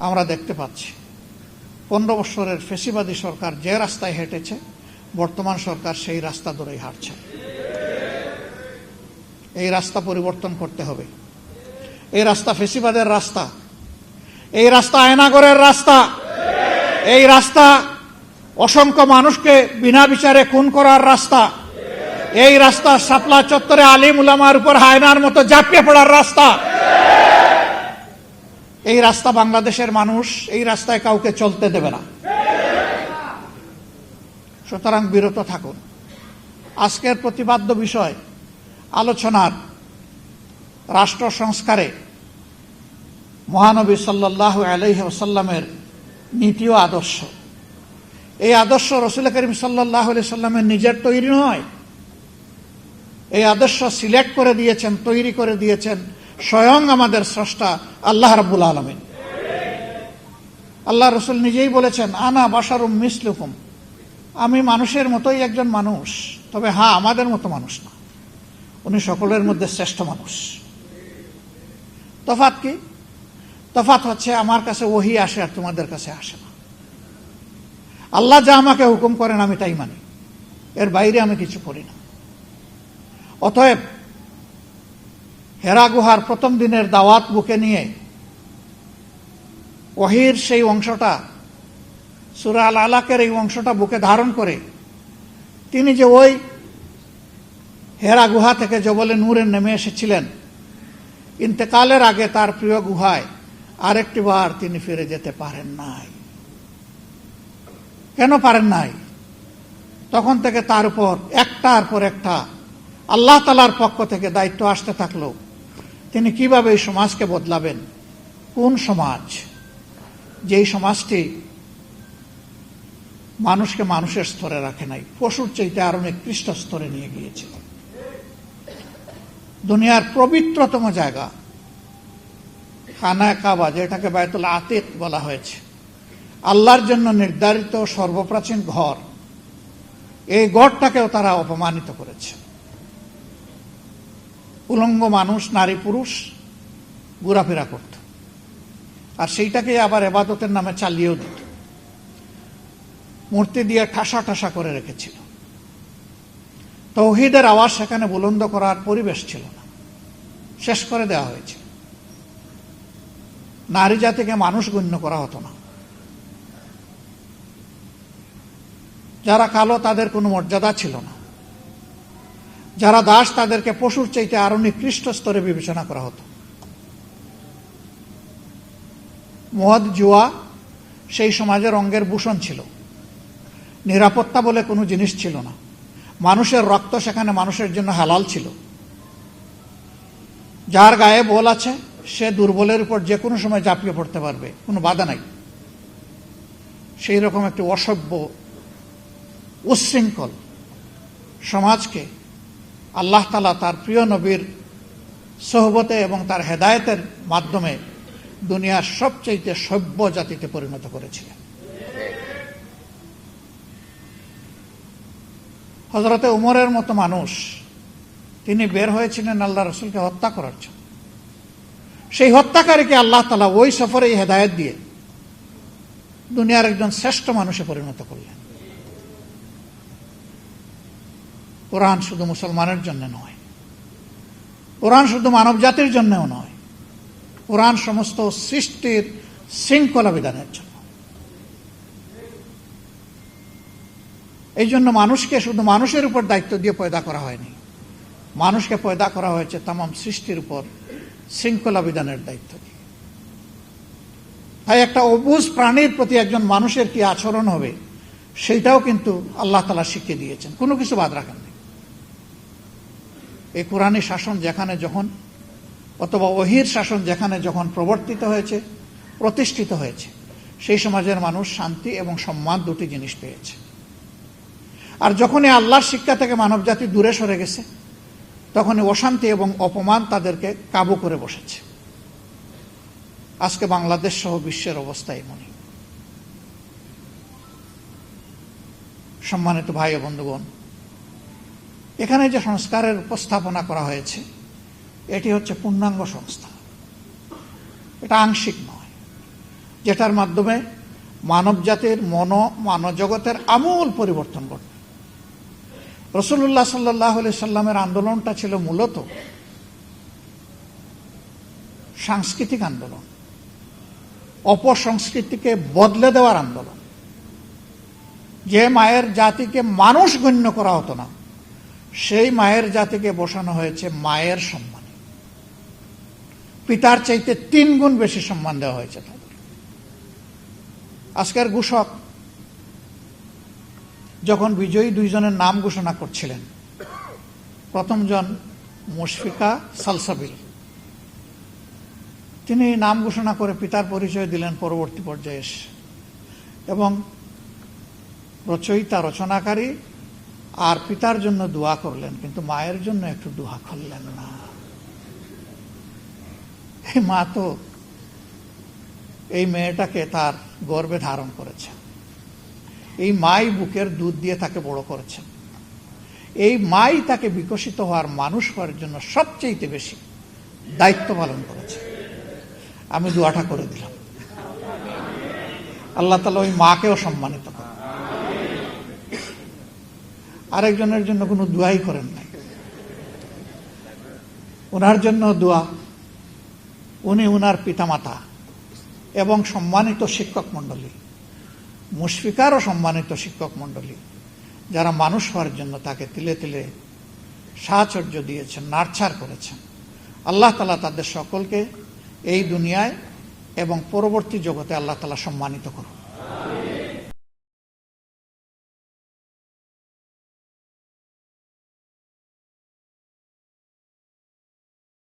আমরা দেখতে পাচ্ছি 15 বছরের ফ্যাসিবাদী সরকার যে রাস্তায় হেঁটেছে, বর্তমান সরকার সেই রাস্তা ধরেই হাঁটছে। এই রাস্তা পরিবর্তন করতে হবে। এই রাস্তা ফ্যাসিবাদের রাস্তা, এই রাস্তা আয়নাগরের রাস্তা, এই রাস্তা অসংখ্য মানুষকে বিনা বিচারে খুন করার রাস্তা, এই রাস্তা শাপলা চত্বরে আলিম উলামার উপর হায়নার মতো ঝাঁপিয়ে পড়ার রাস্তা। এই রাস্তা বাংলাদেশের মানুষ এই রাস্তায় কাউকে চলতে দেবে না। সুতরাং বিরত থাকুন। আজকের প্রতিপাদ্য বিষয় আলোচনার রাষ্ট্র সংস্কারে মহানবী সাল্লাল্লাহু আলাইহি ওয়াসাল্লামের নীতি ও আদর্শ। এই আদর্শ রাসূল করিম সাল্লাল্লাহু আলাইহি ওয়াসাল্লামের নিজের তৈরি নয়। এই আদর্শ সিলেক্ট করে দিয়েছেন, তৈরি করে দিয়েছেন স্বয়ং আমাদের স্রষ্টা আল্লাহ রাব্বুল আলামিন। আল্লাহ রাসূল নিজেই বলেছেন, আনা বাশারুম মিসলুকুম, আমি মানুষের মতোই একজন মানুষ, তবে হ্যাঁ, আমাদের মতো মানুষ না। উনি সকলের মধ্যে শ্রেষ্ঠ মানুষ। তফাৎ কি? তফাৎ হচ্ছে আমার কাছে ওহী আসে আর তোমাদের কাছে আসে না। আল্লাহ যা আমাকে হুকুম করেন আমি তাই মানি, এর বাইরে আমি কিছু করি না। অতএব হেরা গুহার প্রথম দিনের দাওয়াত বুকে নিয়ে ওহীর সেই অংশটা, সূরা আল আলাকের এই অংশটা বুকে ধারণ করে তিনি যে ওই হেরা গুহা থেকে জবলে নূরে নেমে এসেছিলেন, ইন্তেকালের আগে তার প্রিয় গুহায় আরেকটি বার তিনি ফিরে যেতে পারেন নাই। কেন পারেন নাই? তখন থেকে তার উপর একটার পর একটা আল্লাহ তাআলার পক্ষ থেকে দায়িত্ব আসতে থাকলো। তিনি কিভাবে এই সমাজকে বদলাবেন। কোন সমাজ? যেই সমাজটি মানুষকে মানুষের স্তরে রাখে নাই, পশুর চাইতে আরো নিকৃষ্ট স্তরে নিয়ে গিয়েছে। দুনিয়ার পবিত্রতম জায়গা খানায়ে কাবা, যেটাকে বায়তুল আতিক বলা হয়েছে, আল্লাহর জন্য নির্ধারিত সর্বপ্রাচীন ঘর, এই ঘরটাকেও তারা অপমানিত করেছে। উলঙ্গ মানুষ, নারী পুরুষ ঘোরাফেরা করত, আর সেইটাকে আবার ইবাদতের নামে চালিয়েও দিত। মূর্তি দিয়ে ঠাসা ঠাসা করে রেখেছিল। তাওহীদের আওয়াজ সেখানে বুলন্দ করার পরিবেশ ছিল না, শেষ করে দেওয়া হয়েছে। নারী জাতিকে মানুষ গণ্য করা হতো না। যারা কালো তাদের কোনো মর্যাদা ছিল না। যারা দাস তাদেরকে পশুর চাইতে আরো নিকৃষ্ট স্তরে বিবেচনা করা হতো। মদ, জুয়া সেই সমাজের অঙ্গের ভূষণ ছিল। নিরাপত্তা বলে কোনো জিনিস ছিল না। মানুষের রক্ত সেখানে মানুষের জন্য হালাল ছিল। যার গায়ে বল আছে সে দুর্বলের উপর যে কোনো সময় ঝাঁপিয়ে পড়তে পারবে, কোনো বাধা নাই। সেই রকম একটি অসভ্য, উচ্ছৃঙ্খল সমাজকে আল্লাহ তাআলা তার প্রিয় নবীর সোহবতে এবং তার হেদায়েতের মাধ্যমে দুনিয়ার সবচেয়ে সভ্য জাতিতে পরিণত করেছিলেন। হযরতে উমরের মতো মানুষ, তিনি বের হয়েছিলেন আল্লাহ রাসূলকে হত্যা করার জন্য। সেই হত্যাকারীকে আল্লাহ তাআলা ওই সফরে হেদায়েত দিয়ে দুনিয়ার একজন শ্রেষ্ঠ মানুষে পরিণত করলেন। কোরআন শুধু মুসলমানের জন্য নয়, কোরআন শুধু মানব জাতির জন্যও নয়, কোরআন সমস্ত সৃষ্টির শৃঙ্খলা বিধানের জন্য। এই জন্য মানুষকে শুধু মানুষের উপর দায়িত্ব দিয়ে পয়দা করা হয়নি, মানুষকে পয়দা করা হয়েছে তামাম সৃষ্টির উপর শৃঙ্খলা বিধানের দায়িত্ব দিয়ে। তাই একটা অবুঝ প্রাণীর প্রতি একজন মানুষের কি আচরণ হবে সেইটাও কিন্তু আল্লাহ তাআলা শিখিয়ে দিয়েছেন, কোনো কিছু বাদ রাখেননি। এই কোরআনী শাসন যেখানে যখন, অথবা ওহীর শাসন যেখানে যখন প্রবর্তিত হয়েছে, প্রতিষ্ঠিত হয়েছে, সেই সমাজের মানুষ শান্তি এবং সম্মান দুটি জিনিস পেয়েছে। আর যখনই আল্লাহর শিক্ষা থেকে মানব জাতি দূরে সরে গেছে, তখনই অশান্তি এবং অপমান তাদেরকে কাবু করে বসেছে। আজকে বাংলাদেশ সহ বিশ্বের অবস্থা এমনই। সম্মানিত ভাই ও বন্ধুগণ, এখানে যে সংস্কারের উপস্থাপনা করা হয়েছে, এটি হচ্ছে পূর্ণাঙ্গ সংস্কার, এটা আংশিক নয়। যেটার মাধ্যমে মানব জাতির মানবজগতের আমূল পরিবর্তন ঘটবে। রাসূলুল্লাহ সাল্লাল্লাহু আলাইহি সাল্লামের আন্দোলনটা ছিল মূলত সাংস্কৃতিক আন্দোলন, অপসংস্কৃতিকে বদলে দেওয়ার আন্দোলন। যে মায়ের জাতিকে মানুষ গণ্য করা হতো না, সেই মায়ের জাতিকে বসানো হয়েছে মায়ের সম্মানে। পিতার চাইতে 3 গুণ বেশি সম্মান দেওয়া হয়েছে তাদের। আজকের ঘোষক যখন বিজয়ী 2 জনের নাম ঘোষণা করছিলেন, প্রথম জন মুশফিকা সালসাবিল, তিনি নাম ঘোষণা করে পিতার পরিচয় দিলেন পরবর্তী পর্যায়ে এসে, এবং রচয়িতা রচনাকারী আর পিতার জন্য দোয়া করলেন, কিন্তু মায়ের জন্য একটু দোয়া করলেন না। এই মা তো এই মেয়েটাকে তার গর্ভে ধারণ করেছেন, এই মাই বুকের দুধ দিয়ে তাকে বড় করেছেন, এই মাই তাকে বিকশিত হওয়ার মানুষ হওয়ার জন্য সবচেয়ে বেশি দায়িত্ব পালন করেছে। আমি দোয়াটা করে দিলাম, আল্লাহ তাআলা ওই মাকেও সম্মানিত করেন। আরেকজনের জন্য কোনো দোয়াই করেন নাই, ওনার জন্য দোয়া। উনি ওনার পিতামাতা এবং সম্মানিত শিক্ষক মণ্ডলী, মুশফিকারও সম্মানিত শিক্ষক মণ্ডলী, যারা মানুষ হওয়ার জন্য তাকে তিলে তিলে সাহচর্য দিয়েছেন, নার্চার করেছেন। আল্লাহ তাআলা তাদের সকলকে এই দুনিয়ায় এবং পরবর্তী জগতে আল্লাহ তাআলা সম্মানিত করুন।